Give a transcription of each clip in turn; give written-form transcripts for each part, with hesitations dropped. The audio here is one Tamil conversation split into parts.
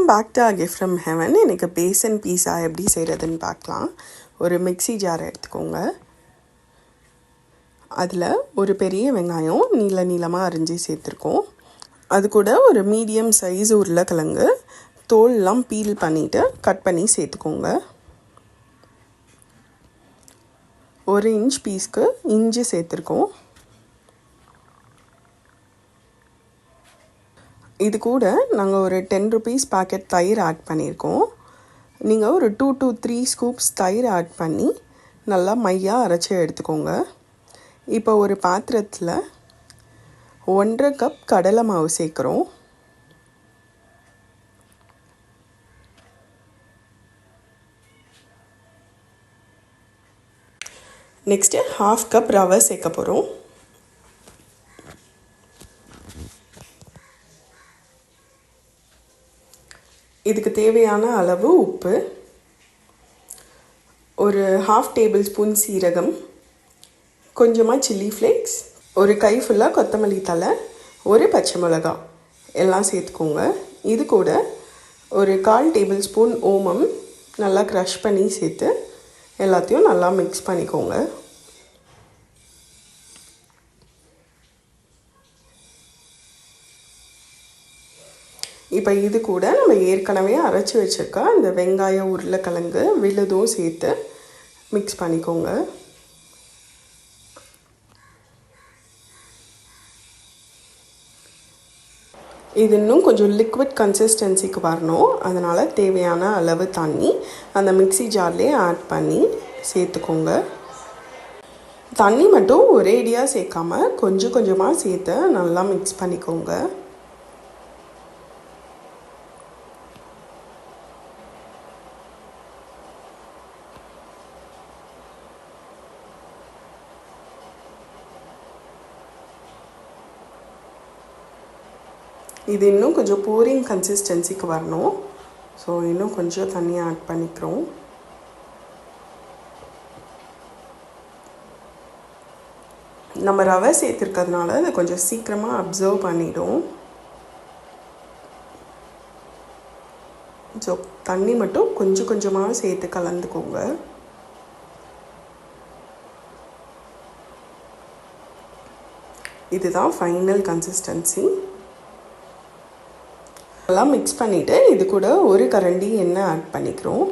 Welcome back to gift from heaven. எனக்கு பேசன் பீஸா எப்படி செய்கிறதுன்னு பார்க்கலாம். ஒரு மிக்ஸி ஜார் எடுத்துக்கோங்க. அதில் ஒரு பெரிய வெங்காயம் நீளமாக அரிஞ்சு சேர்த்துருக்கோம். அது கூட ஒரு மீடியம் சைஸ் உருளைக்கிழங்கு தோல்லாம் பீல் பண்ணிவிட்டு கட் பண்ணி சேர்த்துக்கோங்க. 1 இன்ச் பீஸ்க்கு இஞ்சி சேர்த்துருக்கோம். இது கூட நாங்கள் ஒரு 10 rupees பேக்கெட் தயிர் ஆட் பண்ணியிருக்கோம். நீங்கள் ஒரு 2 to 3 scoops தயிர் ஆட் பண்ணி நல்லா மையாக அரைச்சி எடுத்துக்கோங்க. இப்போ ஒரு பாத்திரத்தில் 1.5 கப் கடலை மாவு சேர்க்குறோம். நெக்ஸ்ட்டு 1/2 கப் ரவை சேர்க்க போகிறோம். இதுக்கு தேவையான அளவு உப்பு, ஒரு 1/2 டேபிள்ஸ்பூன் சீரகம், கொஞ்சமாக சில்லி ஃப்ளேக்ஸ், ஒரு கை ஃபுல்லாக கொத்தமல்லி தழை, ஒரு பச்சை மிளகாய் எல்லாம் சேர்த்துக்கோங்க. இது கூட ஒரு 1/4 டேபிள்ஸ்பூன் ஓமம் நல்லா க்ரஷ் பண்ணி சேர்த்து எல்லாத்தையும் நல்லா மிக்ஸ் பண்ணிக்கோங்க. இப்போ இது கூட நம்ம ஏற்கனவே அரைச்சி வச்சுருக்க அந்த வெங்காயம் உருளைக்கிழங்கு விழுதும் சேர்த்து மிக்ஸ் பண்ணிக்கோங்க. இது இன்னும் கொஞ்சம் லிக்விட் கன்சிஸ்டன்சிக்கு வரணும். அதனால் தேவையான அளவு தண்ணி அந்த மிக்ஸி ஜார்லேயே ஆட் பண்ணி சேர்த்துக்கோங்க. தண்ணி மட்டும் ஒரேடியாக சேர்க்காம கொஞ்சம் கொஞ்சமாக சேர்த்து நல்லா மிக்ஸ் பண்ணிக்கோங்க. இது இன்னும் கொஞ்சம் போரிங் கன்சிஸ்டன்சிக்கு வரணும். ஸோ இன்னும் கொஞ்சம் தண்ணி ஆட் பண்ணிக்கிறோம். நம்ம ரவை சேர்த்துருக்கிறதுனால அதை கொஞ்சம் சீக்கிரமாக அப்சர்வ் பண்ணிடும். ஸோ தண்ணி மட்டும் கொஞ்சம் கொஞ்சமாக சேர்த்து கலந்துக்கோங்க. இதுதான் ஃபைனல் கன்சிஸ்டன்சி. எல்லாம் மிக்ஸ் பண்ணிவிட்டு இது கூட ஒரு கரண்டி எண்ணெய் ஆட் பண்ணிக்கிறோம்.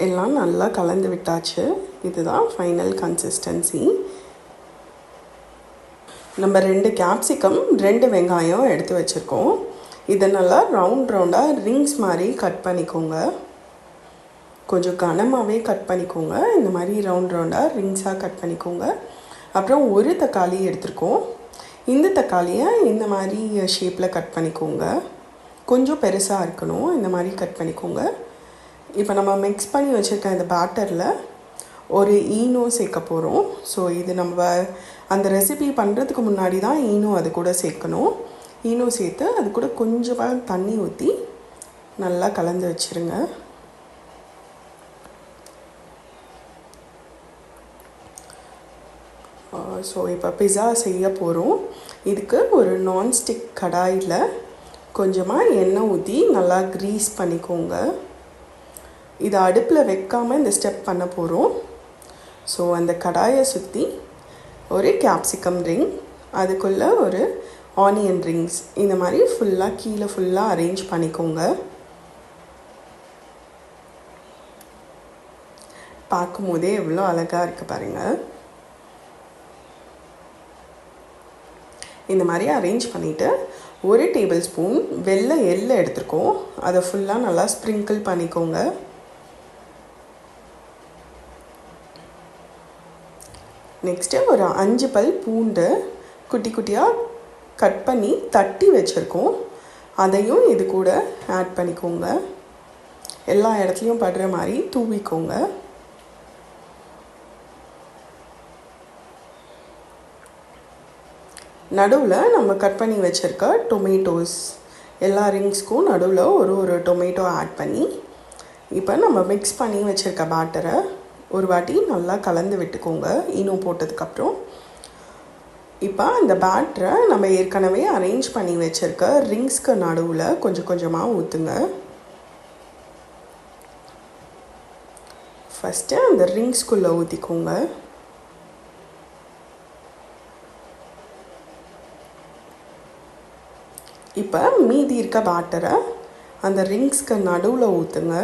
எல்லாம் நல்லா கலந்து விட்டாச்சு. இதுதான் ஃபைனல் கன்சிஸ்டன்சி. நம்ம 2 கேப்சிகம் 2 வெங்காயம் எடுத்து வச்சுருக்கோம். இதை நல்லா ரவுண்டாக ரிங்ஸ் மாதிரி கட் பண்ணிக்கோங்க. கொஞ்சம் கனமாகவே கட் பண்ணிக்கோங்க. இந்த மாதிரி ரவுண்டாக ரிங்ஸாக கட் பண்ணிக்கோங்க. அப்புறம் ஒரு தக்காளி எடுத்துருக்கோம். இந்த தக்காளியை இந்த மாதிரி ஷேப்பில் கட் பண்ணிக்கோங்க. கொஞ்சம் பெருசாக இருக்கணும். இந்த மாதிரி கட் பண்ணிக்கோங்க. இப்போ நம்ம மிக்ஸ் பண்ணி வச்சுருக்க இந்த பேட்டரில் ஒரு ஈனோ சேர்க்க போகிறோம். ஸோ இது நம்ம அந்த ரெசிபி பண்ணுறதுக்கு முன்னாடி தான் ஈனோ அது கூட சேர்க்கணும். ஈனோ சேர்த்து அது கூட கொஞ்சமாக தண்ணி ஊற்றி நல்லா கலந்து வச்சுருங்க. ஸோ இப்போ பிஸா செய்ய போகிறோம். இதுக்கு ஒரு நான்ஸ்டிக் கடாயில் கொஞ்சமாக எண்ணெய் ஊற்றி நல்லா க்ரீஸ் பண்ணிக்கோங்க. இதை அடுப்பில் வைக்காமல் இந்த ஸ்டெப் பண்ண போகிறோம். ஸோ அந்த கடாயை சுற்றி ஒரு கேப்சிகம் ரிங், அதுக்குள்ளே ஒரு ஆனியன் ரிங்ஸ் இந்த மாதிரி ஃபுல்லாக கீழே ஃபுல்லாக அரேஞ்ச் பண்ணிக்கோங்க. பார்க்கும்போதே எவ்வளோ அழகாக இருக்குது பாருங்கள். இந்த மாதிரி அரேஞ்ச் பண்ணிவிட்டு 1 டேபிள்ஸ்பூன் வெள்ளை எள்ளு எடுத்துருக்கோம். அதை ஃபுல்லாக நல்லா ஸ்ப்ரிங்கிள் பண்ணிக்கோங்க. நெக்ஸ்ட்டு ஒரு 5 பல் பூண்டு குட்டி குட்டியாக கட் பண்ணி தட்டி வச்சுருக்கோம். அதையும் இது கூட ஆட் பண்ணிக்கோங்க. எல்லா இடத்துலையும் படுற மாதிரி தூவிக்கோங்க. நடுவில் நம்ம கட் பண்ணி வச்சுருக்க டொமேட்டோஸ் எல்லா ரிங்ஸ்க்கும் நடுவில் ஒரு டொமேட்டோ ஆட் பண்ணி இப்போ நம்ம மிக்ஸ் பண்ணி வச்சுருக்க பேட்டரை ஒரு வாட்டி நல்லா கலந்து விட்டுக்கோங்க. ஈனோ போட்டதுக்கப்புறம் இப்போ அந்த பேட்டரை நம்ம ஏற்கனவே அரேஞ்ச் பண்ணி வச்சுருக்க ரிங்ஸ்க்கு நடுவில் கொஞ்சம் கொஞ்சமாக ஊற்றுங்க. ஃபஸ்ட்டு அந்த ரிங்ஸ்குள்ளே ஊற்றிக்கோங்க. இப்போ மீதி இருக்க பேட்டரை அந்த ரிங்ஸ்க்கு நடுவில் ஊற்றுங்க.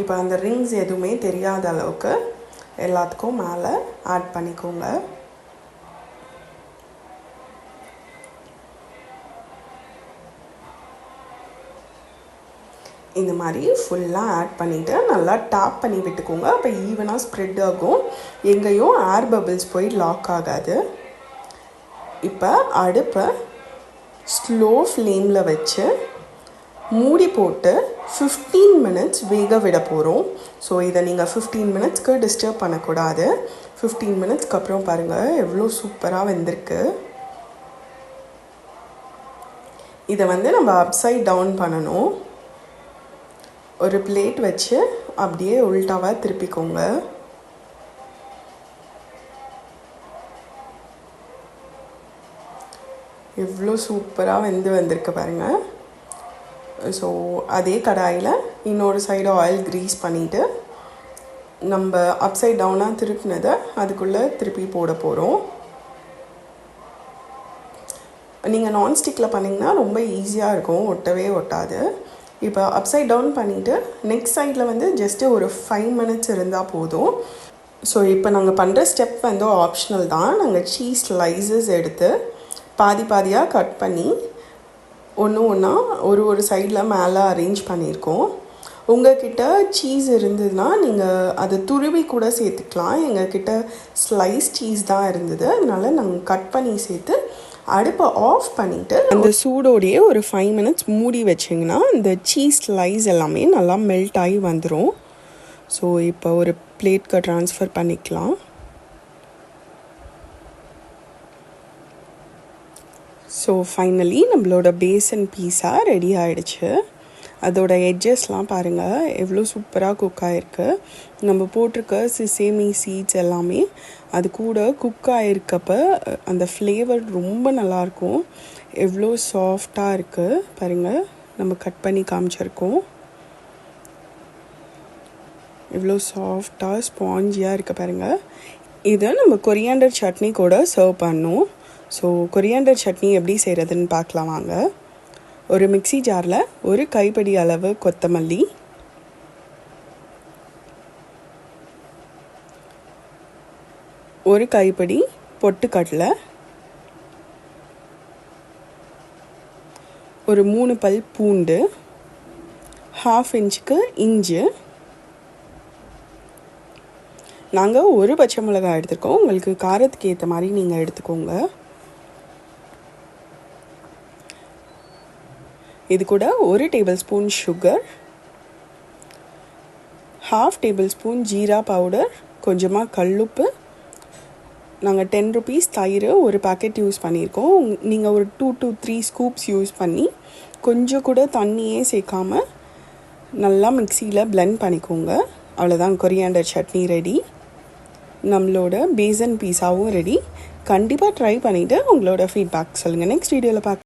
இப்போ அந்த ரிங்ஸ் எதுவுமே தெரியாத அளவுக்கு எல்லாத்துக்கும் மேலே ஆட் பண்ணிக்கோங்க. இந்த மாதிரி ஃபுல்லாக ஆட் பண்ணிவிட்டு நல்லா டேப் பண்ணி விட்டுக்கோங்க. அப்போ ஈவனாக ஸ்ப்ரெட் ஆகும், எங்கேயும் ஏர் பபிள்ஸ் போய் லாக் ஆகாது. இப்போ அடுப்பை ஸ்லோ ஃப்ளேமில் வச்சு மூடி போட்டு 15 மினிட்ஸ் வேக விட போகிறோம். ஸோ இதை நீங்கள் 15 மினிட்ஸ்க்கு டிஸ்டர்ப் பண்ணக்கூடாது. 15 மினிட்ஸ்க்கு அப்புறம் பாருங்கள் எவ்வளோ சூப்பராக வெந்திருக்கு. இதை நம்ம அப்சைட் டவுன் பண்ணணும். ஒரு பிளேட் வச்சு அப்படியே உல்டாவாக திருப்பிக்கோங்க. எவ்வளோ சூப்பராக வந்திருக்கு பாருங்கள். ஸோ அதே கடாயில் இன்னொரு சைடு ஆயில் க்ரீஸ் பண்ணிவிட்டு நம்ம அப்சைட் டவுனாக திருப்பினதை அதுக்குள்ளே திருப்பி போட போகிறோம். நீங்கள் நான்ஸ்டிக்கில் பண்ணிங்கன்னா ரொம்ப ஈஸியாக இருக்கும், ஒட்டவே ஒட்டாது. இப்போ அப்சைட் டவுன் பண்ணிவிட்டு நெக்ஸ்ட் சைடில் ஜஸ்ட்டு ஒரு 5 மினிட்ஸ் இருந்தால் போதும். ஸோ இப்போ நாங்கள் பண்ணுற ஸ்டெப் ஆப்ஷனல் தான். நாங்கள் சீஸ் ஸ்லைசஸ் எடுத்து பாதி பாதியாக கட் பண்ணி ஒன்று ஒன்றா ஒரு சைடில் மேலே அரேஞ்ச் பண்ணியிருக்கோம். உங்கள்கிட்ட சீஸ் இருந்ததுன்னா நீங்கள் அதை துருவி கூட சேர்த்துக்கலாம். எங்கள்கிட்ட ஸ்லைஸ் சீஸ் தான் இருந்தது, அதனால் நாங்கள் கட் பண்ணி சேர்த்து அடுப்பை ஆஃப் பண்ணிவிட்டு அந்த சூடோடையே ஒரு 5 மினிட்ஸ் மூடி வச்சிங்கன்னா இந்த சீஸ் ஸ்லைஸ் எல்லாமே நல்லா மெல்ட் ஆகி வந்துடும். ஸோ இப்போ ஒரு பிளேட்க்கு ட்ரான்ஸ்ஃபர் பண்ணிக்கலாம். ஸோ ஃபைனலி நம்மளோட பேசன் பீஸா ரெடி ஆகிடுச்சு. அதோட எட்ஜஸ்லாம் பாருங்கள் எவ்வளோ சூப்பராக குக் ஆகிருக்கு. நம்ம போட்டிருக்க சிசேமி சீட்ஸ் எல்லாமே அது கூட குக் ஆகிருக்கப்ப அந்த ஃப்ளேவர் ரொம்ப நல்லாயிருக்கும். எவ்வளோ சாஃப்டாக இருக்குது பாருங்கள், நம்ம கட் பண்ணி காமிச்சிருக்கோம். எவ்வளோ சாஃப்டாக ஸ்பாஞ்சியாக இருக்குது பாருங்கள். இதை நம்ம கொரியாண்டர் சட்னி கூட சர்வ் பண்ணோம். ஸோ கொரியாண்டர் சட்னி எப்படி செய்கிறதுன்னு பார்க்கலாம் வாங்க. ஒரு மிக்ஸி ஜாரில் ஒரு கைப்பிடி அளவு கொத்தமல்லி, ஒரு கைப்பிடி பொட்டுக்கடலை, ஒரு 3 பல் பூண்டு, 1/2 இன்ச்சுக்கு இஞ்சி, நாங்கள் ஒரு பச்சை மிளகாய் எடுத்துருக்கோம். உங்களுக்கு காரத்துக்கு ஏற்ற மாதிரி நீங்கள் எடுத்துக்கோங்க. இது கூட 1 table spoon sugar, 1/2 table spoon jeera powder, கொஞ்சமாக கல்லுப்பு, நாங்கள் 10 ருபீஸ் தயிர் ஒரு பேக்கெட் யூஸ் பண்ணியிருக்கோம். நீங்கள் ஒரு 2 to 3 ஸ்கூப்ஸ் யூஸ் பண்ணி கொஞ்சம் கூட தண்ணியே சேர்க்காம நல்லா மிக்சியில் பிளெண்ட் பண்ணிக்கோங்க. அவ்வளோதான், கொரியாண்டர் சட்னி ரெடி. நம்மளோட பேசன் பீஸாவும் ரெடி. கண்டிப்பாக ட்ரை பண்ணிவிட்டு உங்களோட ஃபீட்பேக் சொல்லுங்கள். நெக்ஸ்ட் வீடியோவில் பார்க்க